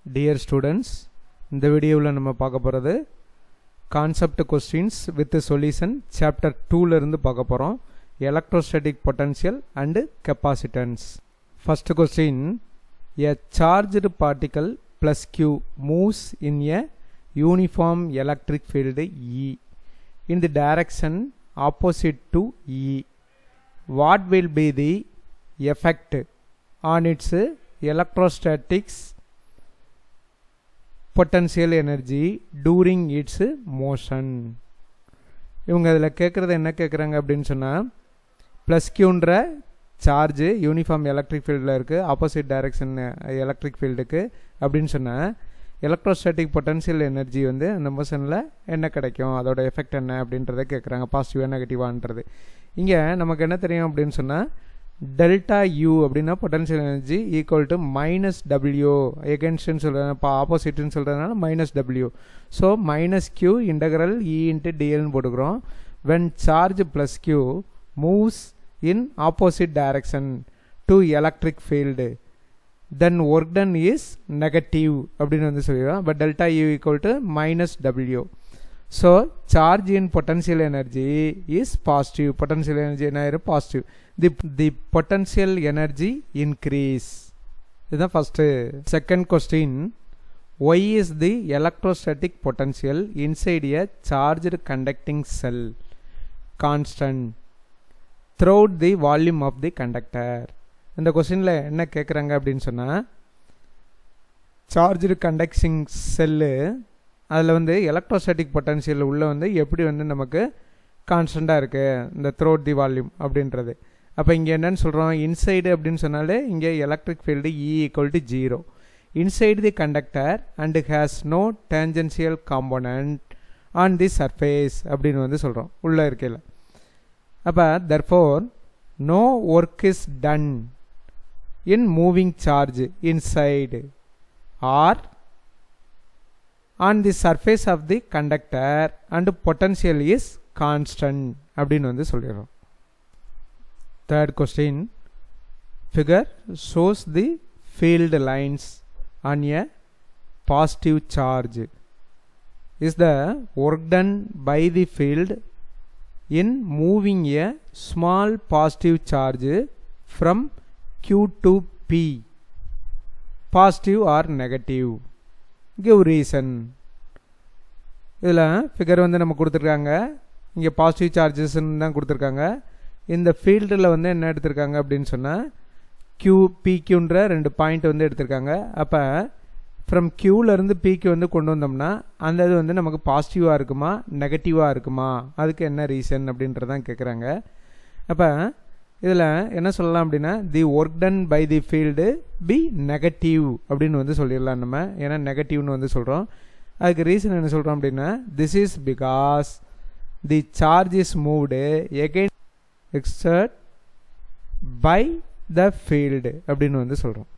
Dear students, இந்த வீடியோவில் நம்ம பார்க்க போகிறது concept questions with solution chapter 2ல இருந்து பார்க்க போகிறோம். Electrostatic potential and capacitance. First question, a charged particle plus q moves in a uniform electric field E in the direction opposite to E. What will be the effect on its electrostatics potential energy during its motion? இவங்க இதில் கேட்குறது என்ன கேட்குறாங்க அப்படின்னு சொன்னால், plus கியூன்ற charge uniform electric ஃபீல்டில் இருக்குது, opposite direction electric ஃபீல்டுக்கு அப்படின்னு சொன்னால் எலக்ட்ரோஸ்டாட்டிக் பொட்டன்ஷியல் எனர்ஜி வந்து அந்த மோஷனில் என்ன கிடைக்கும், அதோட எஃபெக்ட் என்ன அப்படின்றத கேட்குறாங்க, பாசிட்டிவாக நெகட்டிவான்றது. இங்கே நமக்கு என்ன தெரியும் அப்படின்னு சொன்னால், டெல்டா யூ அப்படின்னா potential energy equal to minus W, எகென்ஸ்ட்னு சொல்கிறேன், இப்போ ஆப்போசிட்னு சொல்கிறதுனால minus W. So minus Q integral E into டிஎல்னு போட்டுக்கிறோம். When charge plus Q moves in opposite direction to electric field, then work done is negative அப்படின்னு வந்து சொல்லிடுவோம். but delta U equal to minus W. so charge in potential energy is positive. potential energy என்ன ஆயிரும்? positive. the potential energy increase. இதுதான் first. second question, why is the electrostatic potential inside a charged conducting cell constant throughout the volume of the conductor? இந்த கொஸ்டினில் என்ன கேட்குறாங்க அப்படின்னு சொன்னால், charged conducting cell அதில் வந்து எலக்ட்ரோஸ்டாட்டிக் பொட்டன்ஷியல் உள்ளே வந்து எப்படி வந்து நமக்கு கான்ஸ்டண்ட்டாக இருக்குது இந்த த்ரோட் தி வால்யூம் அப்படின்றது. அப்போ இங்கே என்னன்னு சொல்கிறோம், இன்சைடு அப்படின்னு சொன்னாலே இங்கே electric field E equal to 0 inside the conductor and has no tangential component on the surface அப்படின்னு வந்து சொல்கிறோம் உள்ளே இருக்கையில். அப்போ therefore no work is done in moving charge inside or on the surface of the conductor and potential is constant அப்படின்னு வந்து சொல்லிடுறோம். third question, figure shows the field lines on a positive charge. is the work done by the field in moving a small positive charge from Q to P positive or negative? give reason. இதில் figure வந்து நம்ம கொடுத்துருக்காங்க, இங்கே positive சார்ஜஸ்ன்னு தான் கொடுத்துருக்காங்க. இந்த ஃபீல்டில் வந்து என்ன எடுத்திருக்காங்க அப்படின்னு சொன்னால் பிக்யூன்ற 2 பாயிண்ட் வந்து எடுத்திருக்காங்க. அப்போ ஃப்ரம் கியூலேருந்து பிக்கு வந்து கொண்டு வந்தோம்னா அந்த இது வந்து நமக்கு பாசிட்டிவாக இருக்குமா நெகட்டிவாக இருக்குமா, அதுக்கு என்ன ரீசன் அப்படின்றதான் கேட்குறாங்க. அப்போ இதில் என்ன சொல்லலாம் அப்படின்னா, the work done by the field be negative அப்படின்னு வந்து சொல்லிடலாம் நம்ம, ஏன்னா நெகட்டிவ்னு வந்து சொல்கிறோம். அதுக்கு ரீசன் என்ன சொல்கிறோம் அப்படின்னா, this is because the charge is moved against exerted by the field அப்படின்னு வந்து சொல்கிறோம்.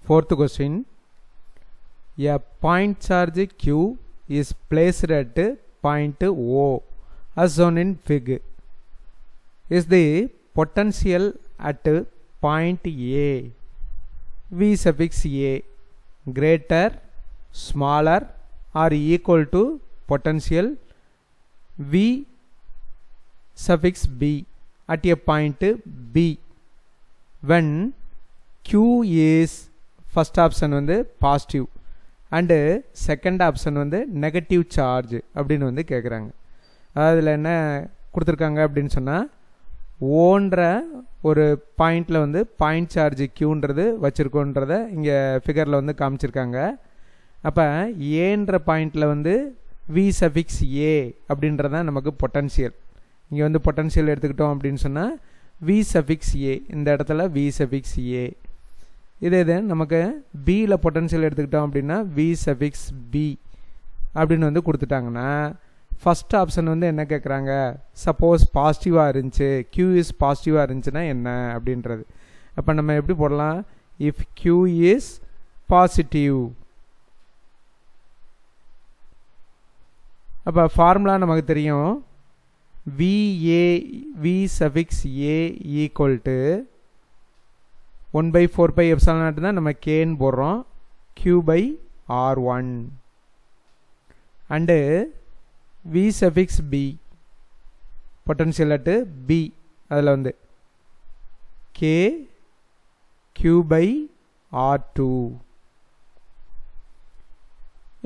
fourth question, a point charge Q is placed at point O as shown in fig. is the potential at point A V suffix A greater, smaller or equal to potential V suffix B at a point B when Q is first option வந்து positive and second option வந்து negative charge அப்படின்னு வந்து கேட்குறாங்க. அதில் என்ன கொடுத்துருக்காங்க அப்படின்னு சொன்னால், ஓன்ற ஒரு பாயிண்டில் வந்து பாயிண்ட் சார்ஜ் கியூன்றது வச்சுருக்கோன்றத இங்கே ஃபிகரில் வந்து காமிச்சிருக்காங்க. அப்போ ஏன்ற பாயிண்டில் வந்து வி சஃபிக்ஸ் ஏ அப்படின்றதான் நமக்கு பொட்டன்ஷியல். இங்கே வந்து பொட்டன்ஷியல் எடுத்துக்கிட்டோம் அப்படின்னு சொன்னால் வி சஃபிக்ஸ் ஏ, இந்த இடத்துல வி சஃபிக்ஸ் ஏ. இதே நமக்கு பியில் பொட்டன்ஷியல் எடுத்துக்கிட்டோம் அப்படின்னா வி சஃபிக்ஸ் பி அப்படின்னு வந்து கொடுத்துட்டாங்கன்னா, ஃபஸ்ட் ஆப்ஷன் வந்து என்ன கேட்குறாங்க, சப்போஸ் பாசிட்டிவாக இருந்துச்சு, கியூ இஸ் பாசிட்டிவாக இருந்துச்சுன்னா என்ன அப்படின்றது. அப்போ நம்ம எப்படி போடலாம், இஃப் கியூ இஸ் பாசிட்டிவ். அப்போ ஃபார்முலா நமக்கு தெரியும், V suffix A equal to 1/4 pi epsilon naught தான் நம்ம Kன்னு போடுறோம். Q/R1 and V suffix B potential at B அதில் வந்து K Q/R2.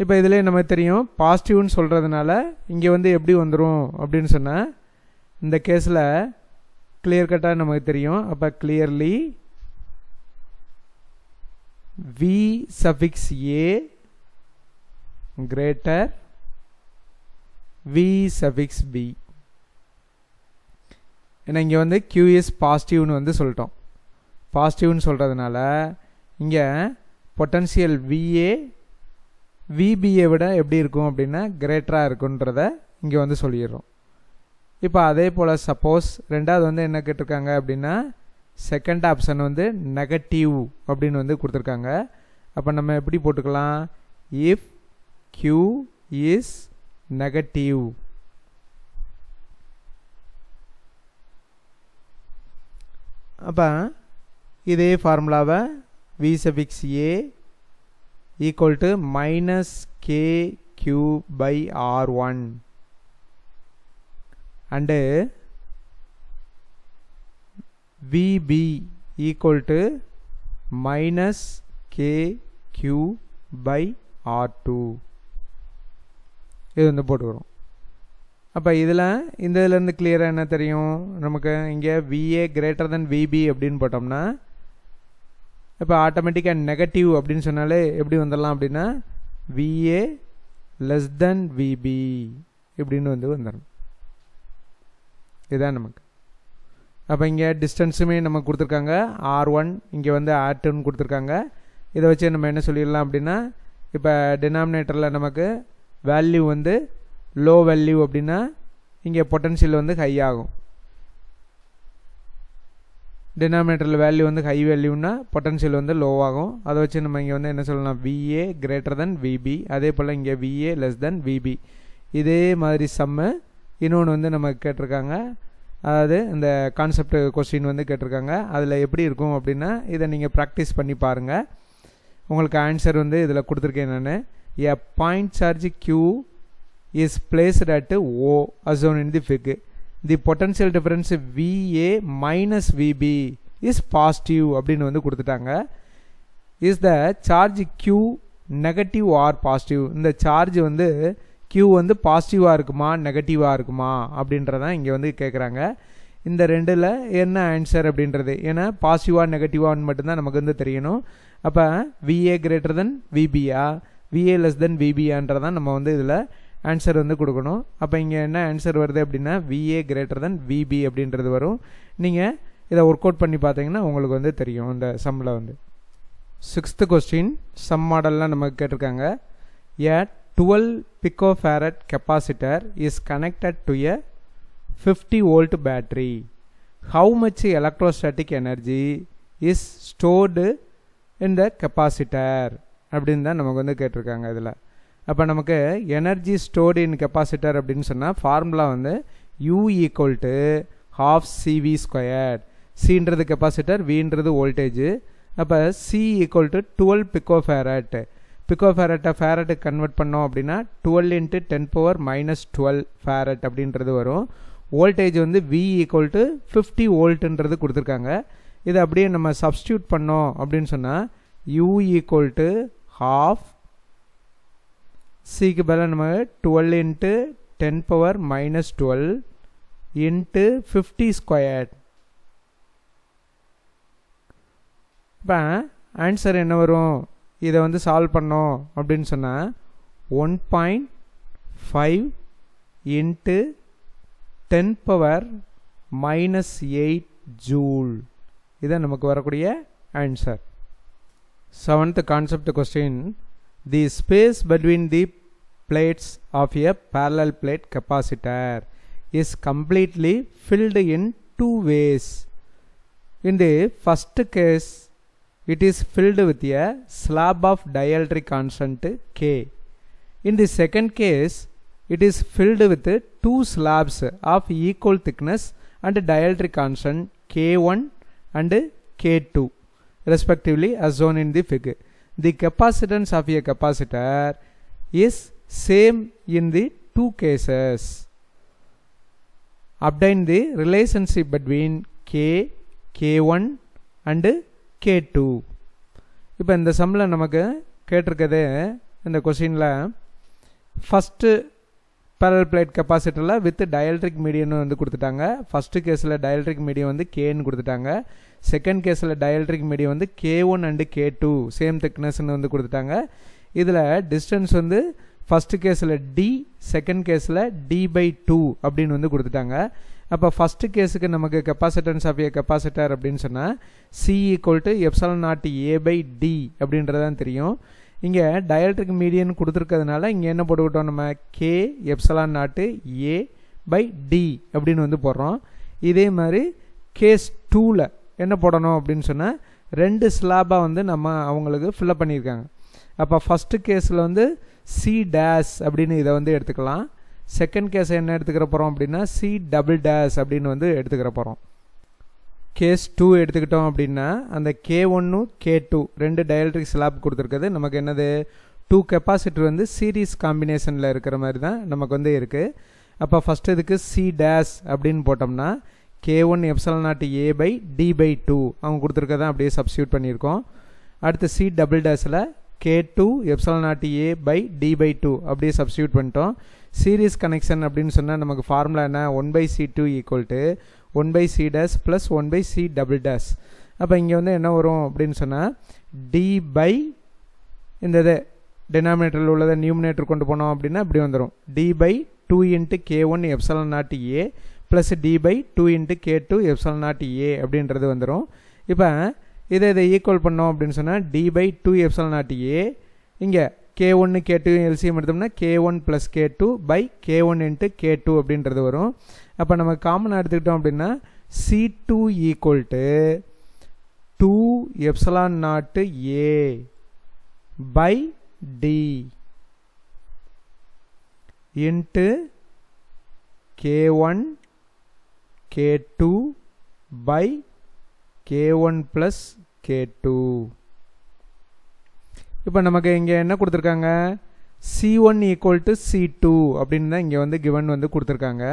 இப்போ இதிலே நமக்கு தெரியும் பாசிட்டிவ்னு சொல்கிறதுனால இங்கே வந்து எப்படி வந்துடும் அப்படின்னு சொன்னால் இந்த கேஸில் கிளியர் கட்டாக நமக்கு தெரியும். அப்போ clearly V suffix A greater V suffix B. ஏன்னா இங்கே வந்து Q is பாசிட்டிவ்னு வந்து சொல்லிட்டோம். பாசிட்டிவ்னு சொல்கிறதுனால இங்கே பொட்டன்ஷியல் VA VBயை விட எப்படி இருக்கும் அப்படின்னா கிரேட்டராக இருக்குன்றத இங்கே வந்து சொல்லிடுறோம். இப்போ அதே போல் சப்போஸ் ரெண்டாவது வந்து என்ன கேட்டிருக்காங்க அப்படின்னா செகண்ட் ஆப்ஷன் வந்து நெகட்டிவ் அப்படின்னு வந்து கொடுத்துருக்காங்க. அப்போ நம்ம எப்படி போட்டுக்கலாம், இஃப் Q இஸ் நெகட்டிவ் அப்போ இதே ஃபார்முலாவை V suffix A equal to minus KQ/R1 and VB equal to minus KQ/R2 இது வந்து போட்டுக்கிறோம். அப்போ இதில் இந்த இதிலேருந்து கிளியராக என்ன தெரியும் நமக்கு, இங்கே VA greater than VB அப்படின்னு போட்டோம்னா இப்போ ஆட்டோமேட்டிக்காக நெகட்டிவ் அப்படின்னு சொன்னாலே எப்படி வந்துடலாம் அப்படின்னா VA less than VB இப்படின்னு வந்து வந்துடணும். இதுதான் நமக்கு. அப்போ இங்கே டிஸ்டன்ஸுமே நமக்கு கொடுத்துருக்காங்க, R1 இங்கே வந்து R2ன்னு கொடுத்துருக்காங்க. இதை வச்சு நம்ம என்ன சொல்லிடலாம் அப்படின்னா இப்போ டினாமினேட்டரில் நமக்கு வேல்யூ வந்து லோ வேல்யூ அப்படின்னா இங்கே பொட்டன்ஷியல் வந்து ஹை ஆகும். டினாமினேட்டரில் வேல்யூ வந்து ஹை வேல்யூன்னா பொட்டன்ஷியல் வந்து லோ ஆகும். அதை வச்சு நம்ம இங்கே வந்து என்ன சொல்லலாம், VA greater than VB. அதே போல் இங்கே VA less than VB. இதே மாதிரி சம்மு இன்னொன்று வந்து நமக்கு கேட்டிருக்காங்க. அதாவது இந்த கான்செப்ட் கொஸ்டின் வந்து கேட்டிருக்காங்க. அதில் எப்படி இருக்கும் அப்படின்னா இதை நீங்கள் ப்ராக்டிஸ் பண்ணி பாருங்கள். உங்களுக்கு ஆன்சர் வந்து இதில் கொடுத்துருக்கேன் நான். A point charge Q is placed at O as shown in the figure. The potential difference VA minus VB is positive அப்படின்னு வந்து கொடுத்துட்டாங்க. Is the charge Q negative or positive? இந்த சார்ஜ் வந்து Q வந்து பாசிட்டிவாக இருக்குமா நெகட்டிவாக இருக்குமா அப்படின்றதான் இங்கே வந்து கேட்குறாங்க. இந்த ரெண்டில் என்ன ஆன்சர் அப்படின்றது, ஏன்னா பாசிட்டிவாக நெகட்டிவான்னு மட்டும்தான் நமக்கு வந்து தெரியணும். அப்போ VA greater than VBயா VA less than VBயான்றதான் நம்ம வந்து இதில் ஆன்சர் வந்து கொடுக்கணும். அப்போ இங்கே என்ன ஆன்சர் வருது அப்படின்னா VA greater than VB அப்படின்றது வரும். நீங்கள் இதை ஒர்க் அவுட் பண்ணி பார்த்தீங்கன்னா உங்களுக்கு வந்து தெரியும் இந்த சம்மில் வந்து. 6th கொஸ்டின் சம் மாடல்லாம் நமக்கு கேட்டிருக்காங்க. A 12 picofarad capacitor is connected to a 50 volt battery. How much electrostatic energy is stored in the capacitor அப்படின்னு தான் நமக்கு வந்து கேட்டிருக்காங்க இதில். அப்போ நமக்கு எனர்ஜி ஸ்டோர்டு இன் கெப்பாசிட்டர் அப்படின்னு சொன்னால் ஃபார்முலா வந்து U equal to half CV². Cன்றது கெப்பாசிட்டர், Vன்றது வோல்டேஜ். அப்போ C equal to 12 picofarad. பிகோஃபேரட்டை ஃபேரட்டுக்கு கன்வெர்ட் பண்ணோம் அப்படின்னா 12 × 10⁻⁻12 ஃபேரட் அப்படின்றது வரும். வோல்டேஜ் வந்து V equal to 50 வோல்ட்டுன்றது கொடுத்துருக்காங்க. இதை அப்படியே நம்ம சப்ஸ்டியூட் பண்ணோம் அப்படின்னு சொன்னால் U equal to half Cக்கு பதிலாக நம்ம 12 × 10⁻⁻12 into 50². இப்போ ஆன்சர் என்ன வரும், இதை வந்து சால்வ் பண்ணோம் அப்படின்னு சொன்னால் 1.5 × 10⁻⁻8 ஜூல். இதான் நமக்கு வரக்கூடிய answer. 7th concept question. The space between the plates of a parallel plate capacitor is completely filled in two ways. In the first case, it is filled with a slab of dielectric constant K. In the second case, it is filled with two slabs of equal thickness and dielectric constant K1 and K2. respectively as shown in the figure. The capacitance of a capacitor is same in the two cases. Obtain the relationship between K, K1 and K2. இப்போ இந்த சம்மில் நமக்கு கேட்டிருக்கதே இந்த கொஸ்டினில் first parallel plate capacitorல with dielectric medium வந்து கொடுத்துட்டாங்க. ஃபஸ்ட்டு கேஸில் dielectric medium வந்து Kன்னு கொடுத்துட்டாங்க. செகண்ட் கேஸில் dielectric medium வந்து K1 and K2 சேம் திக்னஸ்ன்னு வந்து கொடுத்துட்டாங்க. இதில் டிஸ்டன்ஸ் வந்து ஃபஸ்ட்டு கேஸில் D, செகண்ட் கேஸில் D/2 அப்படின்னு வந்து கொடுத்துட்டாங்க. அப்போ ஃபஸ்ட்டு கேஸுக்கு நமக்கு கெப்பாசிட்டன்ஸ் ஆஃப் ஏ கெப்பாசிட்டர் அப்படின்னு சொன்னால் C = ε0 A/D அப்படின்றதான் தெரியும். இங்கே டயலக்ட்ரிக் மீடியன் கொடுத்துருக்கிறதுனால இங்கே என்ன போட்டுக்கிட்டோம், நம்ம K ε0 A/D அப்படின்னு வந்து போடுறோம். இதே மாதிரி கேஸ் 2ல் என்ன போடணும் அப்படின்னு சொன்னால் 2 ஸ்லாபாக வந்து நம்ம அவங்களுக்கு ஃபில்லப் பண்ணியிருக்காங்க. அப்போ ஃபஸ்ட்டு கேஸில் வந்து C' அப்படின்னு இதை வந்து எடுத்துக்கலாம். செகண்ட் கேஸை என்ன எடுத்துக்கிற போகிறோம் அப்படின்னா C" அப்படின்னு வந்து எடுத்துக்கிற போகிறோம். கேஸ் 2 எடுத்துக்கிட்டோம் அப்படின்னா அந்த K1 K2 2 டயலக்ட்ரிக் ஸ்லாப் கொடுத்துருக்குது. நமக்கு என்னது 2 கெப்பாசிட்டர் வந்து சீரீஸ் காம்பினேஷனில் இருக்கிற மாதிரி தான் நமக்கு வந்து இருக்குது. அப்போ ஃபஸ்ட்டு இதுக்கு C' அப்படின்னு போட்டோம்னா K1 ε0 A/D/2 அவங்க கொடுத்துருக்கதான் அப்படியே சப்ஸ்டியூட் பண்ணியிருக்கோம். அடுத்து C"ல் K2 ε0 A/D/2 அப்படியே சப்ஸ்டியூட் பண்ணிட்டோம். சீரீஸ் கனெக்ஷன் அப்படின்னு சொன்னால் நமக்கு ஃபார்முலா என்ன, 1/C2 = 1/C' + 1/C". அப்போ இங்கே வந்து என்ன வரும் அப்படின்னு சொன்னால் D/ இந்த இது டினாமினேட்டரில் உள்ளதை நியூமினேட்டர் கொண்டு போனோம் அப்படின்னா இப்படி வந்துடும். D/2 × K1 ε0 A + D/2 × K2 ε0 A அப்படின்றது வந்துடும். இப்போ இதை ஈக்குவல் பண்ணோம் அப்படின்னு சொன்னால் D/2 ε0 A இங்கே K1 K2 எல்சிஎம் எடுத்தோம்னா K1 + K2 K1 × K2 அப்படின்றது வரும். அப்போ நம்ம காமனாக எடுத்துக்கிட்டோம் அப்படின்னா C2 = 2 ε0 A/D into K1 K2 K1 + K2. இப்போ நமக்கு இங்கே என்ன கொடுத்துருக்காங்க, C1 = C2 அப்படின்னு தான் இங்கே வந்து கிவன் வந்து கொடுத்துருக்காங்க.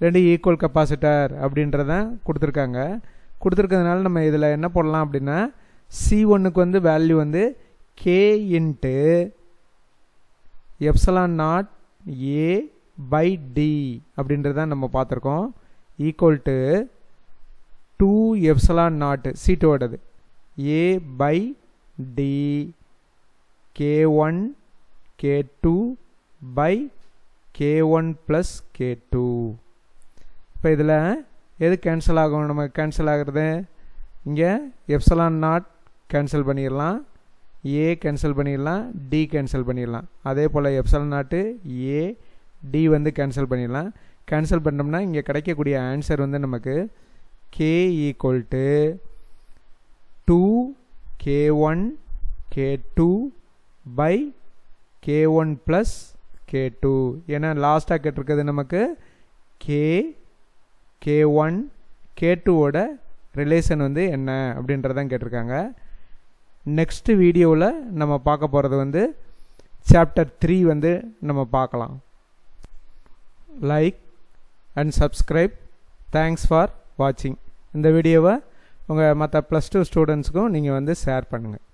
2 ஈக்குவல் கெப்பாசிட்டர் அப்படின்றதான் கொடுத்துருக்காங்க. கொடுத்துருக்கிறதுனால நம்ம இதில் என்ன போடலாம் அப்படின்னா C1க்கு வந்து வேல்யூ வந்து K × ε0 A/D அப்படின்றதான் நம்ம பார்த்துருக்கோம். Equal to 2 ε0 C2ஓடது A/D K1 K2 K1 + K2. இப்போ இதில் எது கேன்சல் ஆகும், நமக்கு கேன்சல் ஆகிறது இங்கே ε0 கேன்சல் பண்ணிடலாம், A கேன்சல் பண்ணிடலாம், D கேன்சல் பண்ணிடலாம். அதே போல் ε0 A/D வந்து கேன்சல் பண்ணிடலாம். கேன்சல் பண்ணோம்னா இங்கே கிடைக்கக்கூடிய ஆன்சர் வந்து நமக்கு K = 2 K1 K2 K1 + K2. ஏன்னா லாஸ்ட்டாக கேட்டிருக்கிறது நமக்கு K K1 K2ஓட ரிலேஷன் வந்து என்ன அப்படின்றதான் கேட்டிருக்காங்க. நெக்ஸ்ட் வீடியோவில் நம்ம பார்க்க போகிறது வந்து சாப்டர் 3 வந்து நம்ம பார்க்கலாம். Like and subscribe. Thanks for வாட்சிங். இந்த வீடியோவை உங்கள் மற்ற +2 ஸ்டூடெண்ட்ஸுக்கும் நீங்கள் வந்து ஷேர் பண்ணுங்கள்.